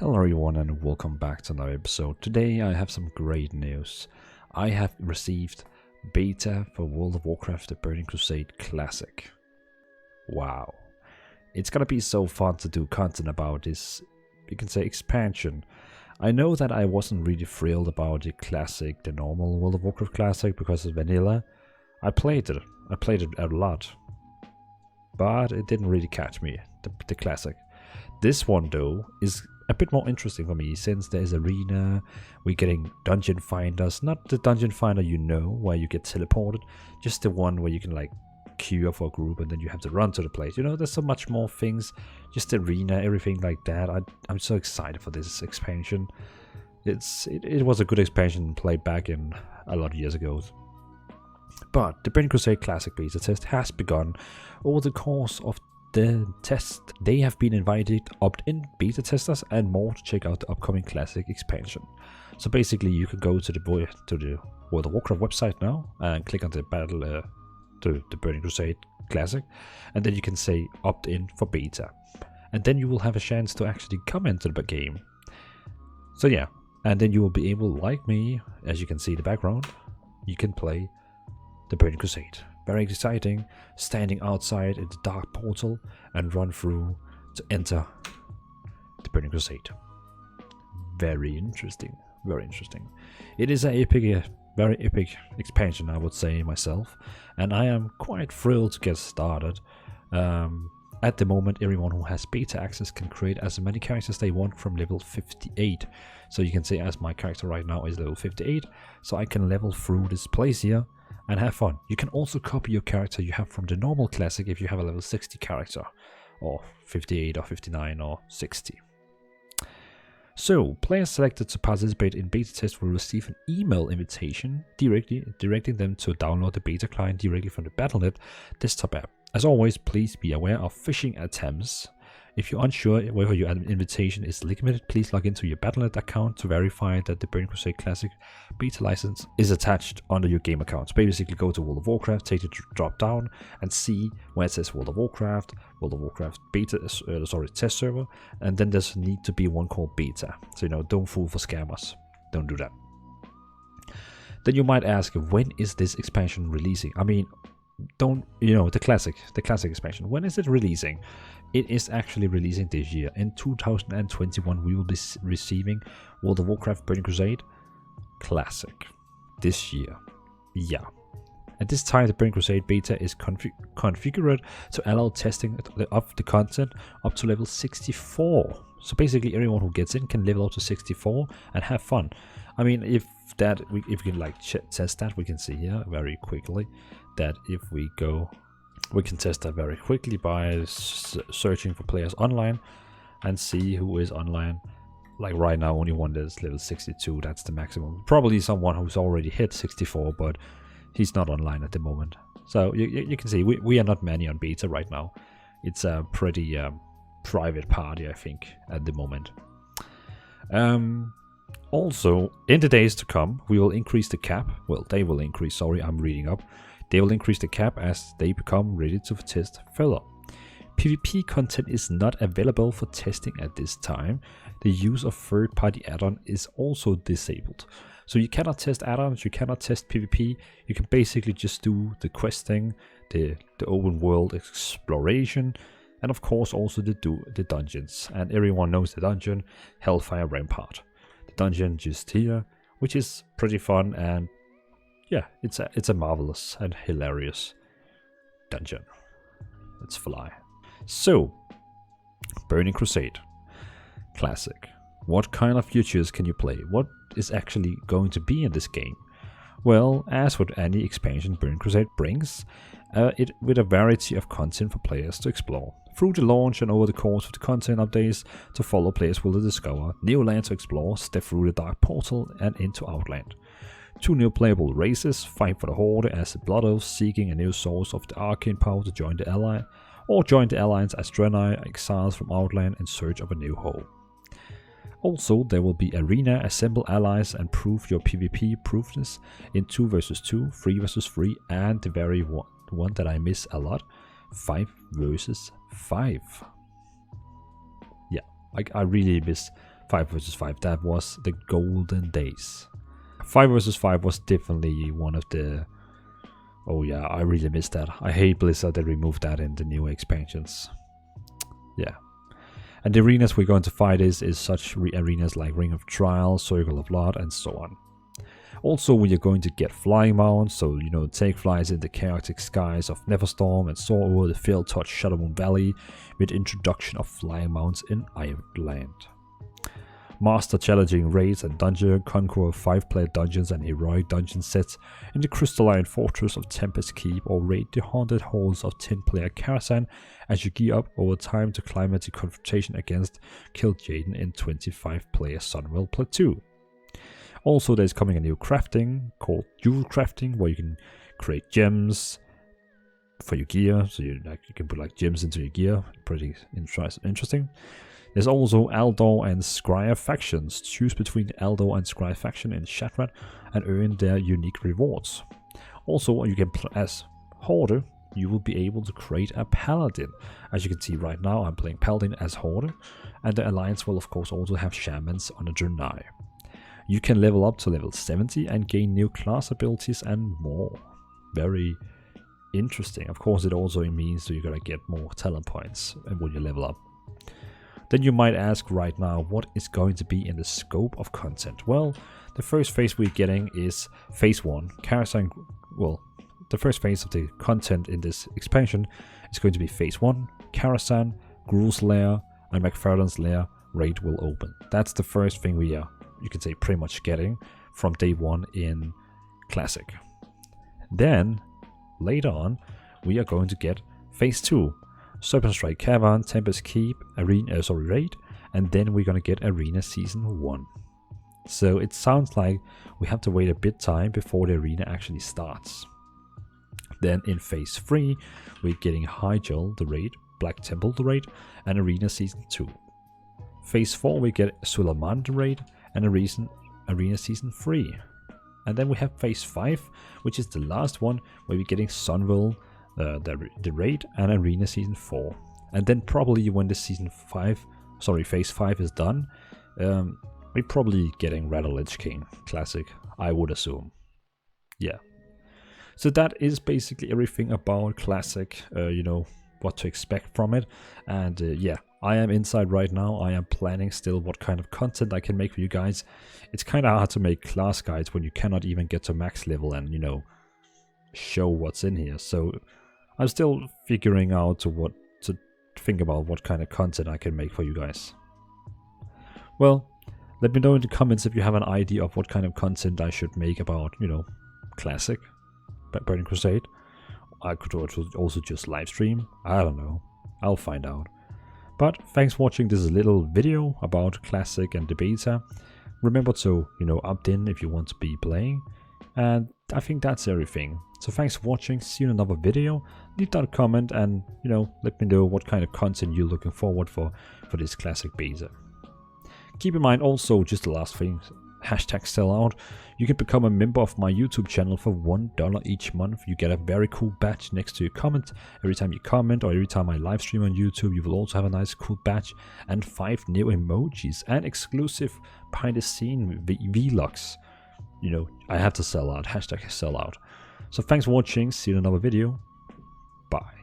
Hello everyone and welcome back to another episode. Today I have some great news. I have received beta for World of Warcraft the Burning Crusade Classic. Wow. It's gonna be so fun to do content about this, you can say, expansion. I know that I wasn't really thrilled about the classic, the normal World of Warcraft Classic because it's vanilla. I played it a lot. But it didn't really catch me, the classic. This one though is a bit more interesting for me since there's arena, we're getting dungeon finders, not the dungeon finder you know where you get teleported, just the one where you can like queue up for a group and then you have to run to the place. You know, there's so much more things, just arena, everything like that. I'm so excited for this expansion. It was a good expansion played back in a lot of years ago. But the Burning Crusade Classic beta test has begun. Over the course of the test, they have been invited opt-in beta testers and more to check out the upcoming Classic expansion. So basically, you can go to the World of Warcraft website now and click on the the Burning Crusade Classic, and then you can say opt-in for beta, and then you will have a chance to actually come into the game. So yeah, and then you will be able, like me, as you can see in the background, you can play the Burning Crusade. Very exciting, standing outside in the dark portal and run through to enter the Burning Crusade. Very interesting, very interesting. It is a very epic expansion, I would say myself, and I am quite thrilled to get started. At the moment, everyone who has beta access can create as many characters they want from level 58. So you can say, as my character right now is level 58, so I can level through this place here and have fun. You can also copy your character you have from the normal classic if you have a level 60 character, or 58 or 59 or 60. So, players selected to participate in beta test will receive an email invitation directing them to download the beta client directly from the Battle.net desktop app. As always, please be aware of phishing attempts. If you're unsure whether your invitation is legitimate, please log into your Battle.net account to verify that the Burning Crusade Classic beta license is attached under your game account. So basically go to World of Warcraft, take the drop down and see where it says World of Warcraft beta, test server, and then there's need to be one called beta. So don't fall for scammers. Don't do that. Then you might ask, when is this expansion releasing? I mean, the classic expansion, when is it releasing? It is actually releasing this year. In 2021 we will be receiving World of Warcraft Burning Crusade Classic this year. Yeah. At this time, the Burning Crusade beta is configured to allow testing of the content up to level 64. So basically everyone who gets in can level up to 64 and have fun. I mean, if we can like test that, we can see here very quickly that if we go, we can test that very quickly by searching for players online and see who is online. Like right now, only one that is level 62, that's the maximum. Probably someone who's already hit 64, but he's not online at the moment. So you can see we are not many on beta right now. It's a pretty private party, I think, at the moment. Also, in the days to come, we will increase the cap. Well, they will increase, sorry, I'm reading up. They will increase the cap as they become ready to test further. PvP content is not available for testing at this time. The use of third-party add-on is also disabled. So you cannot test add-ons, you cannot test PvP. You can basically just do the questing, the open world exploration, and of course also the dungeons. And everyone knows the dungeon, Hellfire Rampart. The dungeon just here, which is pretty fun, and yeah, it's a marvelous and hilarious dungeon. Let's fly. So, Burning Crusade Classic. What kind of features can you play? What is actually going to be in this game? Well, as with any expansion Burning Crusade brings, it with a variety of content for players to explore. Through the launch and over the course of the content updates to follow, players will discover new land to explore, step through the dark portal and into Outland. 2 new playable races fight for the Horde as the Blood Elves, seeking a new source of the arcane power to join the Ally, or join the Alliance as draenei, exiles from Outland in search of a new home. Also, there will be arena, assemble allies and prove your PvP proofness in 2 vs 2, 3 vs 3, and the very one that I miss a lot, 5 vs 5. Yeah, I really miss 5 versus 5, that was the golden days. 5 versus 5 was definitely one of the... Oh yeah, I really miss that. I hate Blizzard that removed that in the new expansions. Yeah. And the arenas we're going to fight is such arenas like Ring of Trial, Circle of Blood, and so on. Also, we are going to get flying mounts, so take flights in the chaotic skies of Netherstorm and soar over the fel-touched Shadowmoon Valley with introduction of flying mounts in Outland. Master challenging raids and dungeon, conquer 5-player dungeons and heroic dungeon sets in the crystalline fortress of Tempest Keep, or raid the haunted halls of 10-player Karazhan as you gear up over time to climb into confrontation against Kil'jaeden in 25-player Sunwell Plateau. Also, there's coming a new crafting called jewel crafting, where you can create gems for your gear, so you can put like gems into your gear. Pretty interesting. There's also Eldor and Scryer factions. Choose between the Eldor and Scryer faction in Shattered and earn their unique rewards. Also, you can as Horde, you will be able to create a Paladin. As you can see right now, I'm playing Paladin as Horde, and the Alliance will of course also have Shamans on a draenei. You can level up to level 70 and gain new class abilities and more. Very interesting. Of course, it also means that you're gonna get more talent points when you level up. Then you might ask right now, what is going to be in the scope of content? Well, the first phase we're getting is phase 1. Karazhan, well, the first phase of the content in this expansion is going to be phase 1. Karazhan, Gruul's Lair, and McFarlane's Lair raid will open. That's the first thing we are, you can say, pretty much getting from day 1 in Classic. Then, later on, we are going to get phase 2. Serpent Strike Cavern, Tempest Keep, raid, and then we're gonna get Arena Season 1. So it sounds like we have to wait a bit time before the arena actually starts. Then in phase 3, we're getting Hyjal the raid, Black Temple the raid, and Arena Season 2. Phase 4, we get Suleiman the raid, and Arena Season 3. And then we have phase 5, which is the last one, where we're getting Sunwell, the raid, and Arena Season 4. And then probably when the phase 5 is done, we're probably getting Rattle Lich King Classic, I would assume. Yeah. So that is basically everything about Classic, what to expect from it. And yeah, I am inside right now. I am planning still what kind of content I can make for you guys. It's kind of hard to make class guides when you cannot even get to max level and, show what's in here. So I'm still figuring out what to think about, what kind of content I can make for you guys. Well, let me know in the comments if you have an idea of what kind of content I should make about, Classic, Burning Crusade. I could also just live stream. I don't know. I'll find out. But thanks for watching this little video about Classic and the beta. Remember to, opt in if you want to be playing. And I think that's everything. So thanks for watching. See you in another video. Leave down a comment and, let me know what kind of content you're looking forward for this Classic beta. Keep in mind also, just the last thing, #sellout. You can become a member of my YouTube channel for $1 each month. You get a very cool badge next to your comment. Every time you comment or every time I live stream on YouTube, you will also have a nice cool badge and 5 new emojis and exclusive behind the scene vlogs. I have to sell out. #sellout. So thanks for watching. See you in another video. Bye.